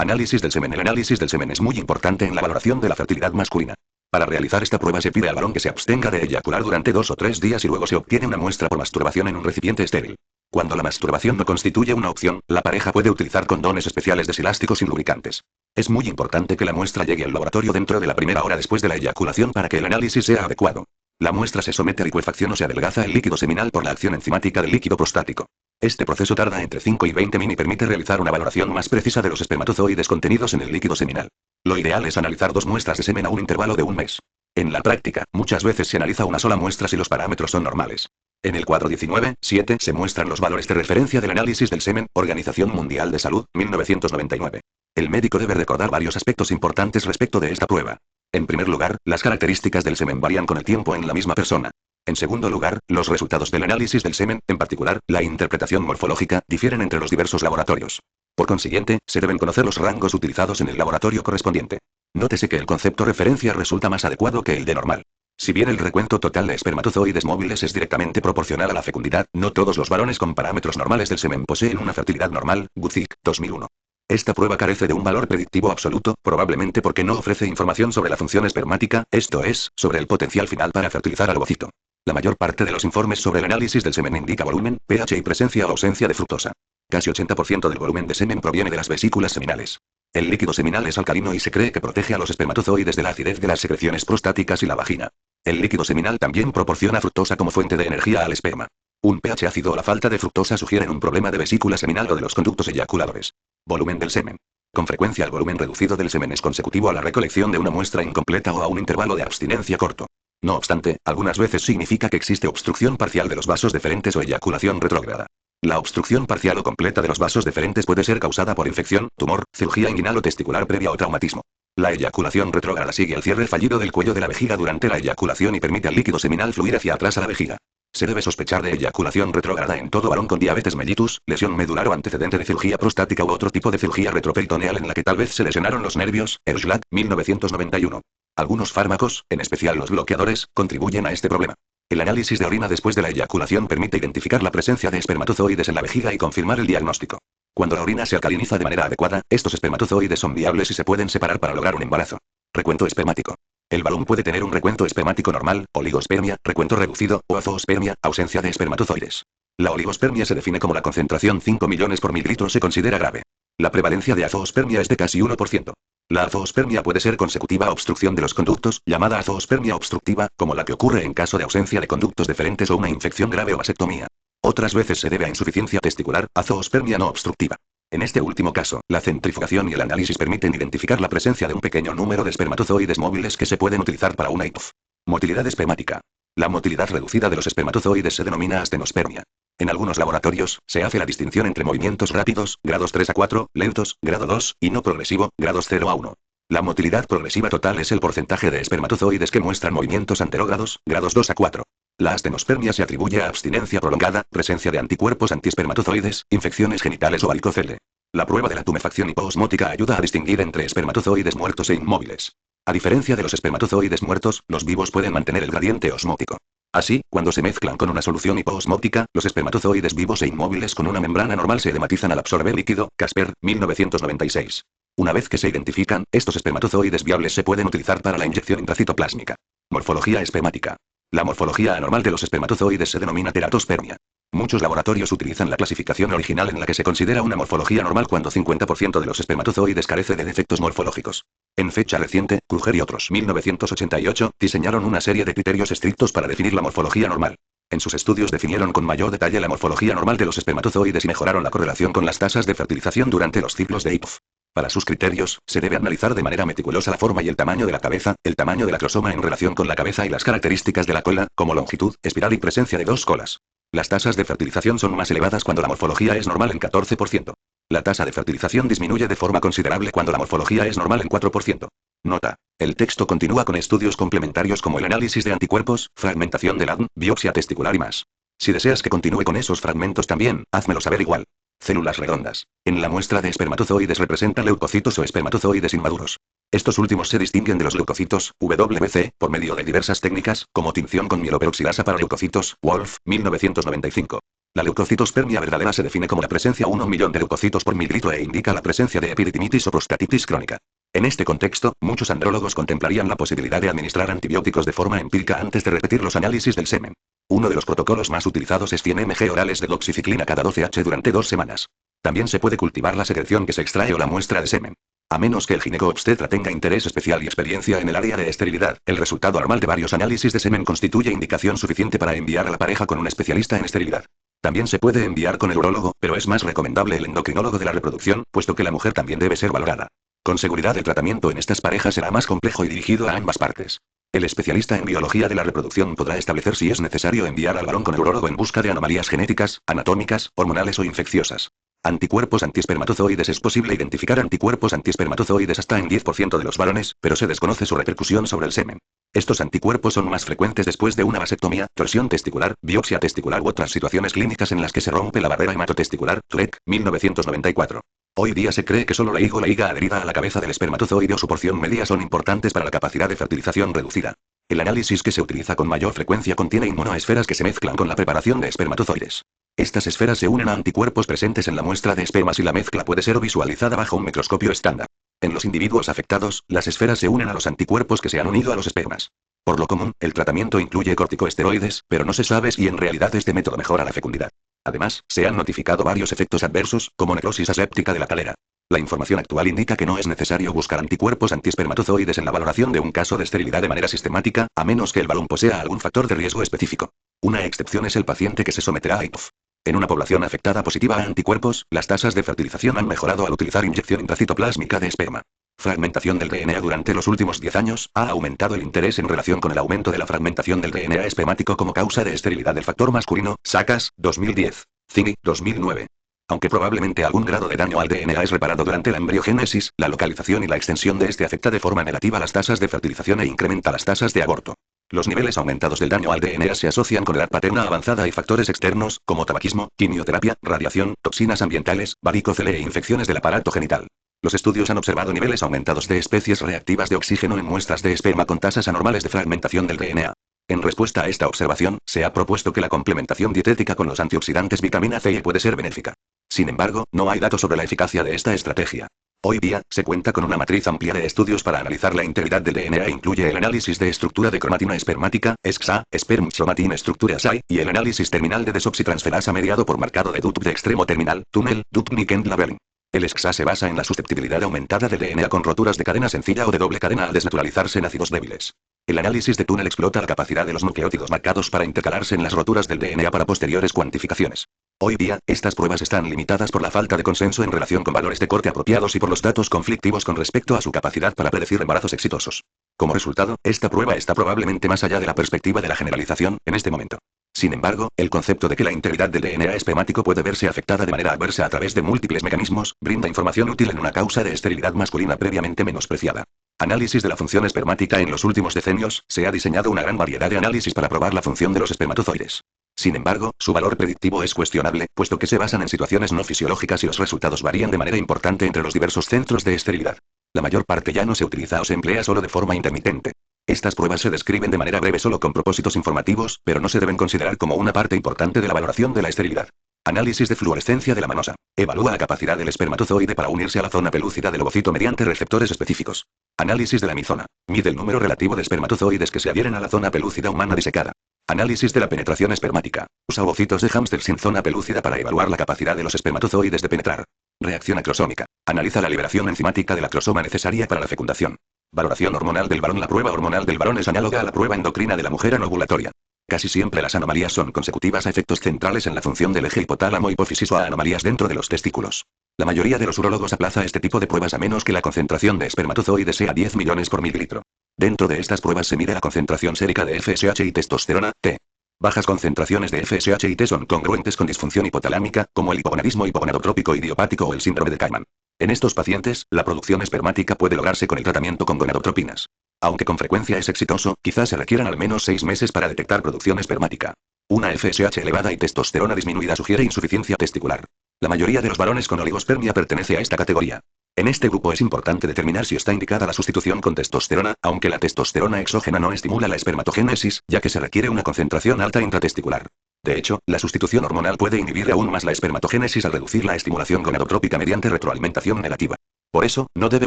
Análisis del semen. El análisis del semen es muy importante en la valoración de la fertilidad masculina. Para realizar esta prueba se pide al varón que se abstenga de eyacular durante 2 o 3 días y luego se obtiene una muestra por masturbación en un recipiente estéril. Cuando la masturbación no constituye una opción, la pareja puede utilizar condones especiales deselásticos sin lubricantes. Es muy importante que la muestra llegue al laboratorio dentro de la primera hora después de la eyaculación para que el análisis sea adecuado. La muestra se somete a licuefacción o se adelgaza el líquido seminal por la acción enzimática del líquido prostático. Este proceso tarda entre 5 y 20 min y permite realizar una valoración más precisa de los espermatozoides contenidos en el líquido seminal. Lo ideal es analizar 2 muestras de semen a un intervalo de un mes. En la práctica, muchas veces se analiza una sola muestra si los parámetros son normales. En el cuadro 19.7 se muestran los valores de referencia del análisis del semen, Organización Mundial de Salud, 1999. El médico debe recordar varios aspectos importantes respecto de esta prueba. En primer lugar, las características del semen varían con el tiempo en la misma persona. En segundo lugar, los resultados del análisis del semen, en particular, la interpretación morfológica, difieren entre los diversos laboratorios. Por consiguiente, se deben conocer los rangos utilizados en el laboratorio correspondiente. Nótese que el concepto referencia resulta más adecuado que el de normal. Si bien el recuento total de espermatozoides móviles es directamente proporcional a la fecundidad, no todos los varones con parámetros normales del semen poseen una fertilidad normal, Guzik, 2001. Esta prueba carece de un valor predictivo absoluto, probablemente porque no ofrece información sobre la función espermática, esto es, sobre el potencial final para fertilizar al ovocito. La mayor parte de los informes sobre el análisis del semen indica volumen, pH y presencia o ausencia de fructosa. Casi 80% del volumen de semen proviene de las vesículas seminales. El líquido seminal es alcalino y se cree que protege a los espermatozoides de la acidez de las secreciones prostáticas y la vagina. El líquido seminal también proporciona fructosa como fuente de energía al esperma. Un pH ácido o la falta de fructosa sugieren un problema de vesícula seminal o de los conductos eyaculadores. Volumen del semen. Con frecuencia el volumen reducido del semen es consecutivo a la recolección de una muestra incompleta o a un intervalo de abstinencia corto. No obstante, algunas veces significa que existe obstrucción parcial de los vasos deferentes o eyaculación retrógrada. La obstrucción parcial o completa de los vasos deferentes puede ser causada por infección, tumor, cirugía inguinal o testicular previa o traumatismo. La eyaculación retrógrada sigue el cierre fallido del cuello de la vejiga durante la eyaculación y permite al líquido seminal fluir hacia atrás a la vejiga. Se debe sospechar de eyaculación retrógrada en todo varón con diabetes mellitus, lesión medular o antecedente de cirugía prostática u otro tipo de cirugía retroperitoneal en la que tal vez se lesionaron los nervios, Erschlag, 1991. Algunos fármacos, en especial los bloqueadores, contribuyen a este problema. El análisis de orina después de la eyaculación permite identificar la presencia de espermatozoides en la vejiga y confirmar el diagnóstico. Cuando la orina se alcaliniza de manera adecuada, estos espermatozoides son viables y se pueden separar para lograr un embarazo. Recuento espermático. El varón puede tener un recuento espermático normal, oligospermia, recuento reducido, o azoospermia, ausencia de espermatozoides. La oligospermia se define como la concentración 5 millones por mililitro se considera grave. La prevalencia de azoospermia es de casi 1%. La azoospermia puede ser consecutiva a obstrucción de los conductos, llamada azoospermia obstructiva, como la que ocurre en caso de ausencia de conductos deferentes o una infección grave o vasectomía. Otras veces se debe a insuficiencia testicular, azoospermia no obstructiva. En este último caso, la centrifugación y el análisis permiten identificar la presencia de un pequeño número de espermatozoides móviles que se pueden utilizar para una ITUF. Motilidad espermática. La motilidad reducida de los espermatozoides se denomina astenospermia. En algunos laboratorios, se hace la distinción entre movimientos rápidos, grados 3 a 4, lentos, grado 2, y no progresivo, grados 0 a 1. La motilidad progresiva total es el porcentaje de espermatozoides que muestran movimientos anterógrados, grados 2 a 4. La astenospermia se atribuye a abstinencia prolongada, presencia de anticuerpos antiespermatozoides, infecciones genitales o varicocele. La prueba de la tumefacción hipoosmótica ayuda a distinguir entre espermatozoides muertos e inmóviles. A diferencia de los espermatozoides muertos, los vivos pueden mantener el gradiente osmótico. Así, cuando se mezclan con una solución hipoosmótica, los espermatozoides vivos e inmóviles con una membrana normal se edematizan al absorber líquido, Casper, 1996. Una vez que se identifican, estos espermatozoides viables se pueden utilizar para la inyección intracitoplásmica. Morfología espermática. La morfología anormal de los espermatozoides se denomina teratospermia. Muchos laboratorios utilizan la clasificación original en la que se considera una morfología normal cuando 50% de los espermatozoides carece de defectos morfológicos. En fecha reciente, Kruger y otros 1988 diseñaron una serie de criterios estrictos para definir la morfología normal. En sus estudios definieron con mayor detalle la morfología normal de los espermatozoides y mejoraron la correlación con las tasas de fertilización durante los ciclos de IPF. Para sus criterios, se debe analizar de manera meticulosa la forma y el tamaño de la cabeza, el tamaño del acrosoma en relación con la cabeza y las características de la cola, como longitud, espiral y presencia de 2 colas. Las tasas de fertilización son más elevadas cuando la morfología es normal en 14%. La tasa de fertilización disminuye de forma considerable cuando la morfología es normal en 4%. Nota. El texto continúa con estudios complementarios como el análisis de anticuerpos, fragmentación del ADN, biopsia testicular y más. Si deseas que continúe con esos fragmentos también, házmelo saber igual. Células redondas. En la muestra de espermatozoides representan leucocitos o espermatozoides inmaduros. Estos últimos se distinguen de los leucocitos, WC, por medio de diversas técnicas, como tinción con mieloperoxidasa para leucocitos, Wolf, 1995. La leucocitospermia verdadera se define como la presencia 1 millón de leucocitos por mililitro e indica la presencia de epiritimitis o prostatitis crónica. En este contexto, muchos andrólogos contemplarían la posibilidad de administrar antibióticos de forma empírica antes de repetir los análisis del semen. Uno de los protocolos más utilizados es 100 mg orales de doxiciclina cada 12h durante 2 semanas. También se puede cultivar la secreción que se extrae o la muestra de semen. A menos que el gineco-obstetra tenga interés especial y experiencia en el área de esterilidad, el resultado anormal de varios análisis de semen constituye indicación suficiente para enviar a la pareja con un especialista en esterilidad. También se puede enviar con el urólogo, pero es más recomendable el endocrinólogo de la reproducción, puesto que la mujer también debe ser valorada. Con seguridad el tratamiento en estas parejas será más complejo y dirigido a ambas partes. El especialista en biología de la reproducción podrá establecer si es necesario enviar al varón con el urólogo en busca de anomalías genéticas, anatómicas, hormonales o infecciosas. Anticuerpos antiespermatozoides. Es posible identificar anticuerpos antiespermatozoides hasta en 10% de los varones, pero se desconoce su repercusión sobre el semen. Estos anticuerpos son más frecuentes después de una vasectomía, torsión testicular, biopsia testicular u otras situaciones clínicas en las que se rompe la barrera hematotesticular. Trek, 1994. Hoy día se cree que solo la higa adherida a la cabeza del espermatozoide o su porción media son importantes para la capacidad de fertilización reducida. El análisis que se utiliza con mayor frecuencia contiene inmunoesferas que se mezclan con la preparación de espermatozoides. Estas esferas se unen a anticuerpos presentes en la muestra de espermas y la mezcla puede ser visualizada bajo un microscopio estándar. En los individuos afectados, las esferas se unen a los anticuerpos que se han unido a los espermas. Por lo común, el tratamiento incluye corticosteroides, pero no se sabe si en realidad este método mejora la fecundidad. Además, se han notificado varios efectos adversos, como necrosis aséptica de la calera. La información actual indica que no es necesario buscar anticuerpos antiespermatozoides en la valoración de un caso de esterilidad de manera sistemática, a menos que el varón posea algún factor de riesgo específico. Una excepción es el paciente que se someterá a IPF. En una población afectada positiva a anticuerpos, las tasas de fertilización han mejorado al utilizar inyección intracitoplásmica de esperma. Fragmentación del DNA. Durante los últimos 10 años, ha aumentado el interés en relación con el aumento de la fragmentación del DNA espermático como causa de esterilidad del factor masculino. Sacas, 2010. Cini, 2009. Aunque probablemente algún grado de daño al DNA es reparado durante la embriogénesis, la localización y la extensión de este afecta de forma negativa las tasas de fertilización e incrementa las tasas de aborto. Los niveles aumentados del daño al DNA se asocian con edad paterna avanzada y factores externos, como tabaquismo, quimioterapia, radiación, toxinas ambientales, varicocele e infecciones del aparato genital. Los estudios han observado niveles aumentados de especies reactivas de oxígeno en muestras de esperma con tasas anormales de fragmentación del DNA. En respuesta a esta observación, se ha propuesto que la complementación dietética con los antioxidantes vitamina C y puede ser benéfica. Sin embargo, no hay datos sobre la eficacia de esta estrategia. Hoy día, se cuenta con una matriz amplia de estudios para analizar la integridad del DNA e incluye el análisis de estructura de cromatina espermática, ESXA, Sperm Chromatin Structure Assay, y el análisis terminal de desoxitransferasa mediado por marcado de DUT de extremo terminal, túnel, Dupnik Labeling. El ESXA se basa en la susceptibilidad aumentada de DNA con roturas de cadena sencilla o de doble cadena al desnaturalizarse en ácidos débiles. El análisis de túnel explota la capacidad de los nucleótidos marcados para intercalarse en las roturas del DNA para posteriores cuantificaciones. Hoy día, estas pruebas están limitadas por la falta de consenso en relación con valores de corte apropiados y por los datos conflictivos con respecto a su capacidad para predecir embarazos exitosos. Como resultado, esta prueba está probablemente más allá de la perspectiva de la generalización, en este momento. Sin embargo, el concepto de que la integridad del DNA espermático puede verse afectada de manera adversa a través de múltiples mecanismos, brinda información útil en una causa de esterilidad masculina previamente menospreciada. Análisis de la función espermática. En los últimos decenios, se ha diseñado una gran variedad de análisis para probar la función de los espermatozoides. Sin embargo, su valor predictivo es cuestionable, puesto que se basan en situaciones no fisiológicas y los resultados varían de manera importante entre los diversos centros de esterilidad. La mayor parte ya no se utiliza o se emplea solo de forma intermitente. Estas pruebas se describen de manera breve solo con propósitos informativos, pero no se deben considerar como una parte importante de la valoración de la esterilidad. Análisis de fluorescencia de la manosa. Evalúa la capacidad del espermatozoide para unirse a la zona pelúcida del ovocito mediante receptores específicos. Análisis de la mizona. Mide el número relativo de espermatozoides que se adhieren a la zona pelúcida humana disecada. Análisis de la penetración espermática. Usa ovocitos de hámster sin zona pelúcida para evaluar la capacidad de los espermatozoides de penetrar. Reacción acrosómica. Analiza la liberación enzimática de la acrosoma necesaria para la fecundación. Valoración hormonal del varón. La prueba hormonal del varón es análoga a la prueba endocrina de la mujer anovulatoria. Casi siempre las anomalías son consecutivas a efectos centrales en la función del eje hipotálamo-hipófisis o a anomalías dentro de los testículos. La mayoría de los urólogos aplaza este tipo de pruebas a menos que la concentración de espermatozoides sea 10 millones por mililitro. Dentro de estas pruebas se mide la concentración sérica de FSH y testosterona, T. Bajas concentraciones de FSH y T son congruentes con disfunción hipotalámica, como el hipogonadismo hipogonadotrópico idiopático o el síndrome de Kaiman. En estos pacientes, la producción espermática puede lograrse con el tratamiento con gonadotropinas. Aunque con frecuencia es exitoso, quizás se requieran al menos 6 meses para detectar producción espermática. Una FSH elevada y testosterona disminuida sugiere insuficiencia testicular. La mayoría de los varones con oligospermia pertenece a esta categoría. En este grupo es importante determinar si está indicada la sustitución con testosterona, aunque la testosterona exógena no estimula la espermatogénesis, ya que se requiere una concentración alta intratesticular. De hecho, la sustitución hormonal puede inhibir aún más la espermatogénesis al reducir la estimulación gonadotrópica mediante retroalimentación negativa. Por eso, no debe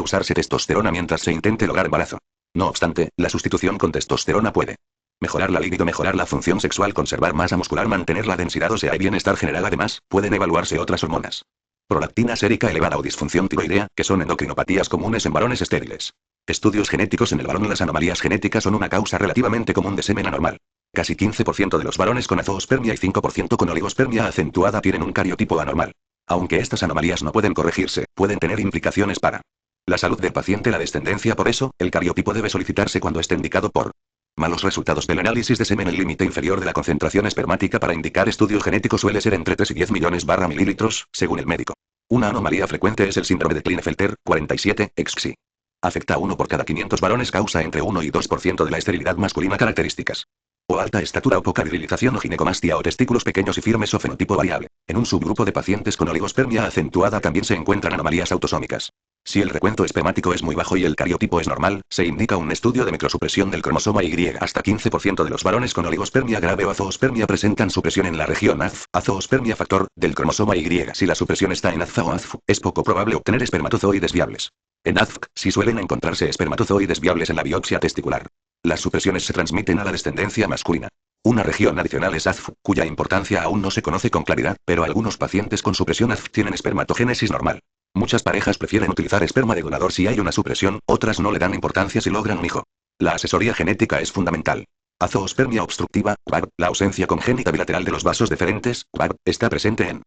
usarse testosterona mientras se intente lograr embarazo. No obstante, la sustitución con testosterona puede mejorar la libido, mejorar la función sexual, conservar masa muscular, mantener la densidad ósea y bienestar general. Además, pueden evaluarse otras hormonas. Prolactina sérica elevada o disfunción tiroidea, que son endocrinopatías comunes en varones estériles. Estudios genéticos en el varón. Las anomalías genéticas son una causa relativamente común de semen anormal. Casi 15% de los varones con azoospermia y 5% con oligospermia acentuada tienen un cariotipo anormal. Aunque estas anomalías no pueden corregirse, pueden tener implicaciones para la salud del paciente. La descendencia. Por eso, el cariotipo debe solicitarse cuando esté indicado por malos resultados del análisis de semen. El límite inferior de la concentración espermática para indicar estudio genético suele ser entre 3 y 10 millones mililitros, según el médico. Una anomalía frecuente es el síndrome de Klinefelter, 47, XXI. Afecta a 1 por cada 500 varones, causa entre 1 y 2% de la esterilidad masculina. Características: o alta estatura o poca virilización, o ginecomastia, o testículos pequeños y firmes, o fenotipo variable. En un subgrupo de pacientes con oligospermia acentuada también se encuentran anomalías autosómicas. Si el recuento espermático es muy bajo y el cariotipo es normal, se indica un estudio de microsupresión del cromosoma Y. Hasta 15% de los varones con oligospermia grave o azoospermia presentan supresión en la región AZF, azoospermia factor, del cromosoma Y. Si la supresión está en AZFA o AZF, es poco probable obtener espermatozoides viables. En AZF, sí suelen encontrarse espermatozoides viables en la biopsia testicular. Las supresiones se transmiten a la descendencia masculina. Una región adicional es AZF, cuya importancia aún no se conoce con claridad, pero algunos pacientes con supresión AZF tienen espermatogénesis normal. Muchas parejas prefieren utilizar esperma de donador si hay una supresión, otras no le dan importancia si logran un hijo. La asesoría genética es fundamental. Azoospermia obstructiva, VAB, la ausencia congénita bilateral de los vasos deferentes, VAB, está presente en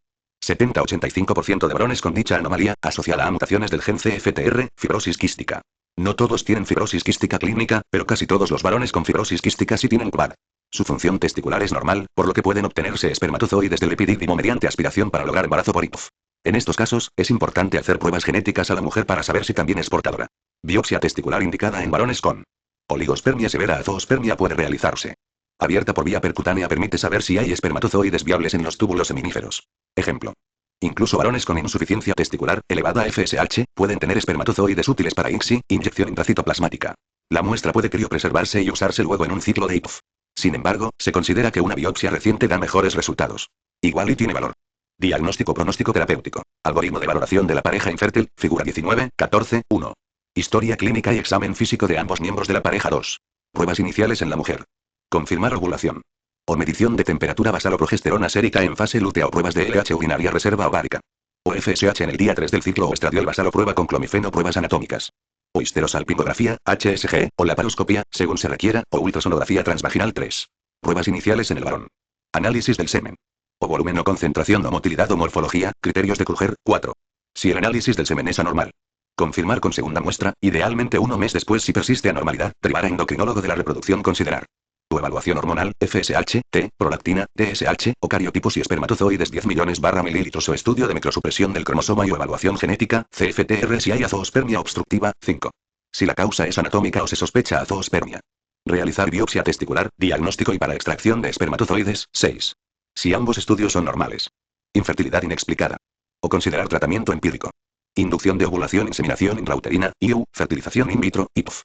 70-85% de varones con dicha anomalía, asociada a mutaciones del gen CFTR, fibrosis quística. No todos tienen fibrosis quística clínica, pero casi todos los varones con fibrosis quística sí tienen VAB. Su función testicular es normal, por lo que pueden obtenerse espermatozoides del epidídimo mediante aspiración para lograr embarazo por IVF. En estos casos, es importante hacer pruebas genéticas a la mujer para saber si también es portadora. Biopsia testicular indicada en varones con oligospermia severa. Azoospermia puede realizarse abierta por vía percutánea, permite saber si hay espermatozoides viables en los túbulos seminíferos. Ejemplo: incluso varones con insuficiencia testicular elevada FSH pueden tener espermatozoides útiles para ICSI, inyección intracitoplasmática. La muestra puede criopreservarse y usarse luego en un ciclo de IVF. Sin embargo, se considera que una biopsia reciente da mejores resultados. Igual y tiene valor. Diagnóstico pronóstico terapéutico. Algoritmo de valoración de la pareja infértil, figura 19, 14, 1. Historia clínica y examen físico de ambos miembros de la pareja. 2. Pruebas iniciales en la mujer. Confirmar ovulación. O medición de temperatura basal o progesterona sérica en fase lútea, o pruebas de LH urinaria, reserva ovárica. O FSH en el día 3 del ciclo, o estradiol basal o prueba con clomifeno, pruebas anatómicas. O histerosalpingografía, HSG, o laparoscopia, según se requiera, o ultrasonografía transvaginal. 3. Pruebas iniciales en el varón. Análisis del semen. O volumen o concentración o motilidad o morfología, criterios de Kruger. 4. Si el análisis del semen es anormal. Confirmar con segunda muestra, idealmente 1 mes después. Si persiste anormalidad, derivar a endocrinólogo de la reproducción. Considerar tu evaluación hormonal, FSH, T, prolactina, TSH, o cariotipos y espermatozoides 10 millones mililitros, o estudio de microsupresión del cromosoma y o evaluación genética, CFTR, si hay azoospermia obstructiva. 5. Si la causa es anatómica o se sospecha azoospermia. Realizar biopsia testicular, diagnóstico y para extracción de espermatozoides. 6. Si ambos estudios son normales. Infertilidad inexplicada. O considerar tratamiento empírico. Inducción de ovulación, inseminación intrauterina, IU, fertilización in vitro, IVF.